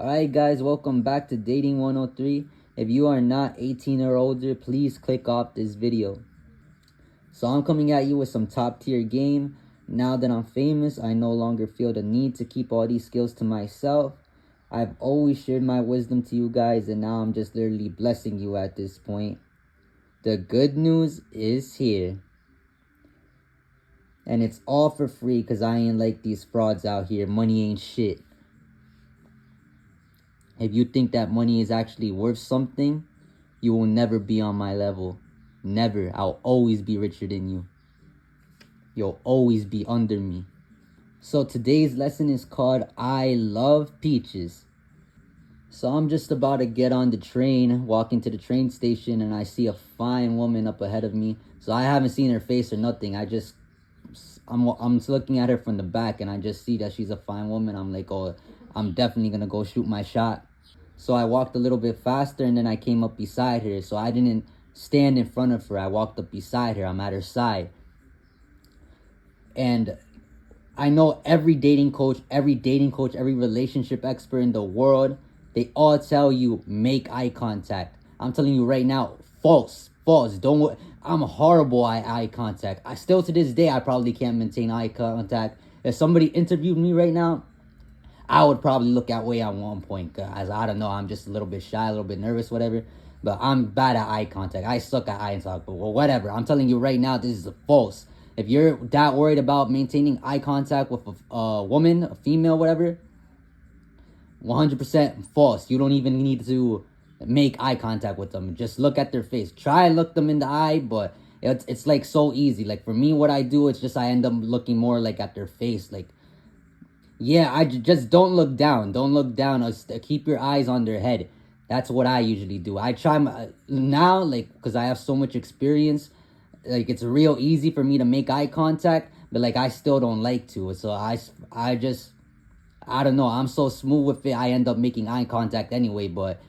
Alright guys, welcome back to Dating 103. If you are not 18 or older, please click off this video. So I'm coming at you with some top tier game. Now that I'm famous, I no longer feel the need to keep all these skills to myself. I've always shared my wisdom to you guys, and now I'm just literally blessing you at this point. The good news is here. And it's all for free because I ain't like these frauds out here. Money ain't shit. If you think that money is actually worth something, you will never be on my level. Never. I'll always be richer than you. You'll always be under me. So today's lesson is called I Love Peaches. So I'm just about to get on the train, walk into the train station, and I see a fine woman up ahead of me. So I haven't seen her face or nothing. I'm looking at her from the back, and I just see that she's a fine woman. I'm like, oh, I'm definitely gonna go shoot my shot. So I walked a little bit faster, and then I came up beside her. So I didn't stand in front of her. I walked up beside her. I'm at her side. And I know every dating coach, every relationship expert in the world, they all tell you, make eye contact. I'm telling you right now, false. Don't. I'm horrible at eye contact. I still, to this day, I probably can't maintain eye contact. If somebody interviewed me right now, I would probably look at way at one point. As I don't know, I'm just a little bit shy, a little bit nervous, whatever. But I'm bad at eye contact. I suck at eye contact. But whatever. I'm telling you right now, this is false. If you're that worried about maintaining eye contact with a woman, a female, whatever, 100% false. You don't even need to make eye contact with them. Just look at their face. Try and look them in the eye, but it's like so easy. Like for me, what I do, it's just I end up looking more like at their face. Like, yeah, I just don't look down. Don't look down. Keep your eyes on their head. That's what I usually do. I try now, like, because I have so much experience, like it's real easy for me to make eye contact, but like I still don't like to. So I don't know. I'm so smooth with it. I end up making eye contact anyway, but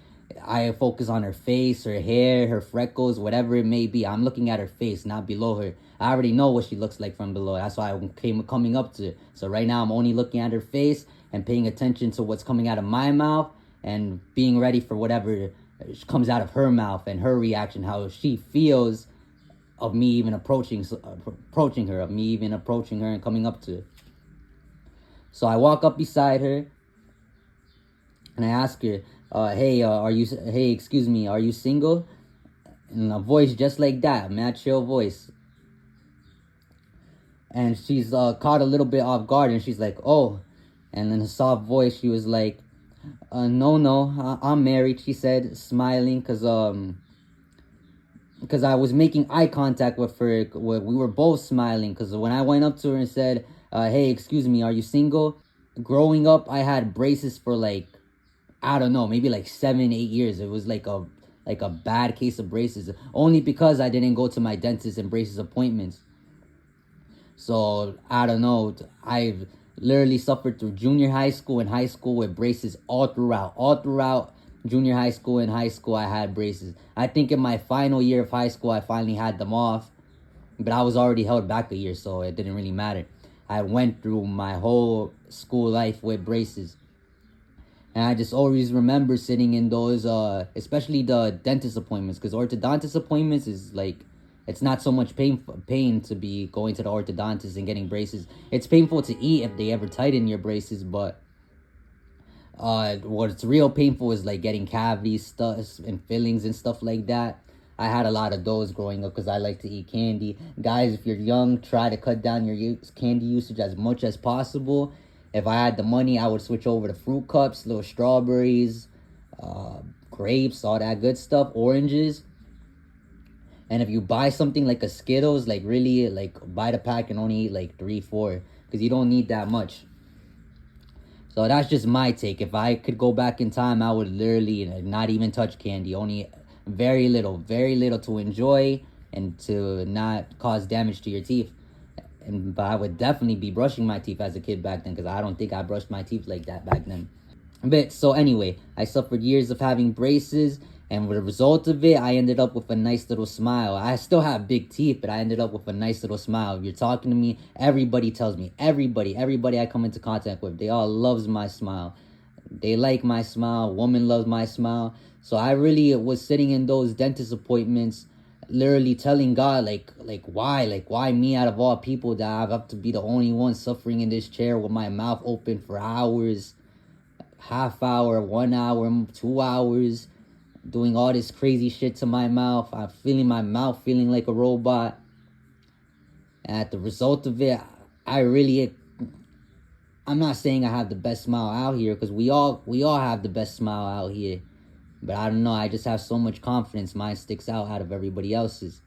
I focus on her face, her hair, her freckles, whatever it may be. I'm looking at her face, not below her. I already know what she looks like from below. That's why I'm coming up to her. So right now I'm only looking at her face and paying attention to what's coming out of my mouth and being ready for whatever comes out of her mouth and her reaction, how she feels of me even approaching her, and coming up to her. So I walk up beside her and I ask her, hey, excuse me, are you single? In a voice just like that, mad chill voice. And she's caught a little bit off guard, and she's like, oh. And in a soft voice, she was like, no, I'm married, she said, smiling, because I was making eye contact with her. We were both smiling, because when I went up to her and said, hey, excuse me, are you single? Growing up, I had braces for like, I don't know, maybe like 7-8 years. It was like a bad case of braces, only because I didn't go to my dentist and braces appointments. So I don't know, I've literally suffered through junior high school and high school with braces all throughout junior high school and high school. I had braces. I think in my final year of high school I finally had them off, but I was already held back a year, so it didn't really matter. I went through my whole school life with braces. And I just always remember sitting in those, especially the dentist appointments, because orthodontist appointments is like, it's not so much pain to be going to the orthodontist and getting braces. It's painful to eat if they ever tighten your braces, but what's real painful is like getting cavities, stuff, and fillings and stuff like that. I had a lot of those growing up because I like to eat candy. Guys, if you're young, try to cut down your candy usage as much as possible. If I had the money, I would switch over to fruit cups, little strawberries, grapes, all that good stuff, oranges. And if you buy something like a Skittles, like really, like buy the pack and only eat like 3-4, because you don't need that much. So that's just my take. If I could go back in time, I would literally not even touch candy. Only very little to enjoy and to not cause damage to your teeth. But I would definitely be brushing my teeth as a kid back then, because I don't think I brushed my teeth like that back then. But so anyway, I suffered years of having braces, and with the result of it, I ended up with a nice little smile. I still have big teeth, but I ended up with a nice little smile. If you're talking to me, everybody tells me, everybody I come into contact with, they all loves my smile. They like my smile. Woman loves my smile. So I really was sitting in those dentist appointments, literally telling God, why me out of all people that I have to be the only one suffering in this chair with my mouth open for hours, half hour, 1 hour, 2 hours, doing all this crazy shit to my mouth. I'm feeling my mouth feeling like a robot. And at the result of it, I'm not saying I have the best smile out here, because we all have the best smile out here. But I don't know, I just have so much confidence. Mine sticks out of everybody else's.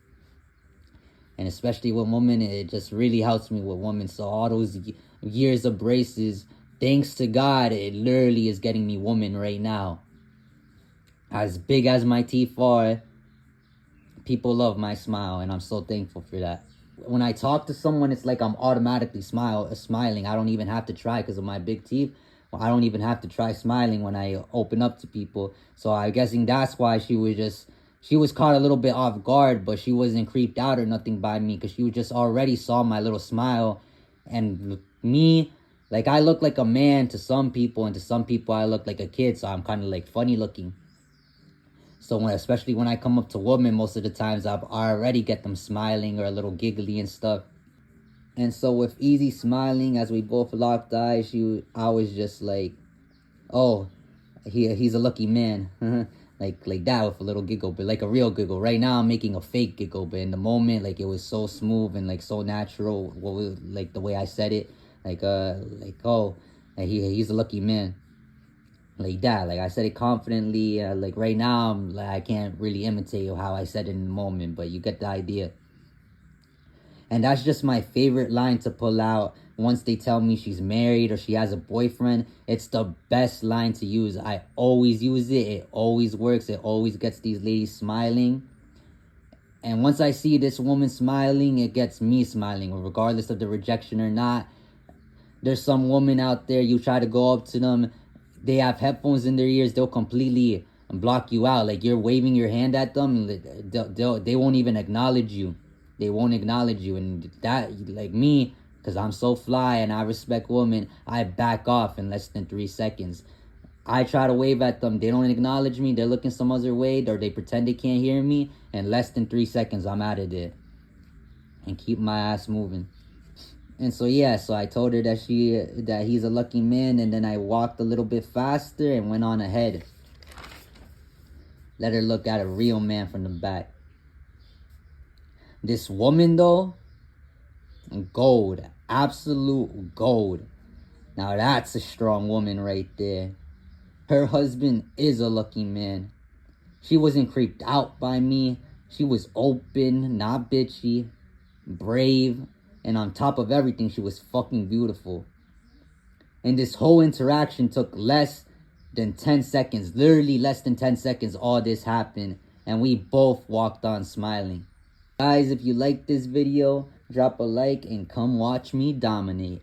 And especially with women, it just really helps me with women. So all those years of braces, thanks to God, it literally is getting me woman right now. As big as my teeth are, people love my smile, and I'm so thankful for that. When I talk to someone, it's like I'm automatically smiling. I don't even have to try because of my big teeth. Well, I don't even have to try smiling when I open up to people. So I'm guessing that's why she was caught a little bit off guard, but she wasn't creeped out or nothing by me, because she just already saw my little smile. And me, like, I look like a man to some people, and to some people I look like a kid, so I'm kind of like funny looking. So especially when I come up to women, most of the times I already get them smiling or a little giggly and stuff. And so with easy smiling, as we both locked eyes, I was just like, oh, he's a lucky man. like that, with a little giggle, but like a real giggle. Right now I'm making a fake giggle, but in the moment, like, it was so smooth and like so natural. Like the way I said it, he's a lucky man. Like that, like I said it confidently. Like right now, I can't really imitate how I said it in the moment, but you get the idea. And that's just my favorite line to pull out once they tell me she's married or she has a boyfriend. It's the best line to use. I always use it. It always works. It always gets these ladies smiling. And once I see this woman smiling, it gets me smiling, regardless of the rejection or not. There's some woman out there, you try to go up to them, they have headphones in their ears, they'll completely block you out. Like, you're waving your hand at them, they won't even acknowledge you. They won't acknowledge you. And that, like me, because I'm so fly and I respect women, I back off in less than 3 seconds. I try to wave at them, they don't acknowledge me, they're looking some other way, or they pretend they can't hear me. In less than 3 seconds, I'm out of there. And keep my ass moving. And so I told her that he's a lucky man, and then I walked a little bit faster and went on ahead. Let her look at a real man from the back. This woman, though, gold. Absolute gold. Now that's a strong woman right there. Her husband is a lucky man. She wasn't creeped out by me. She was open, not bitchy, brave, and on top of everything, she was fucking beautiful. And this whole interaction took less than 10 seconds. Literally less than 10 seconds, all this happened. And we both walked on smiling. Guys, if you like this video, drop a like and come watch me dominate.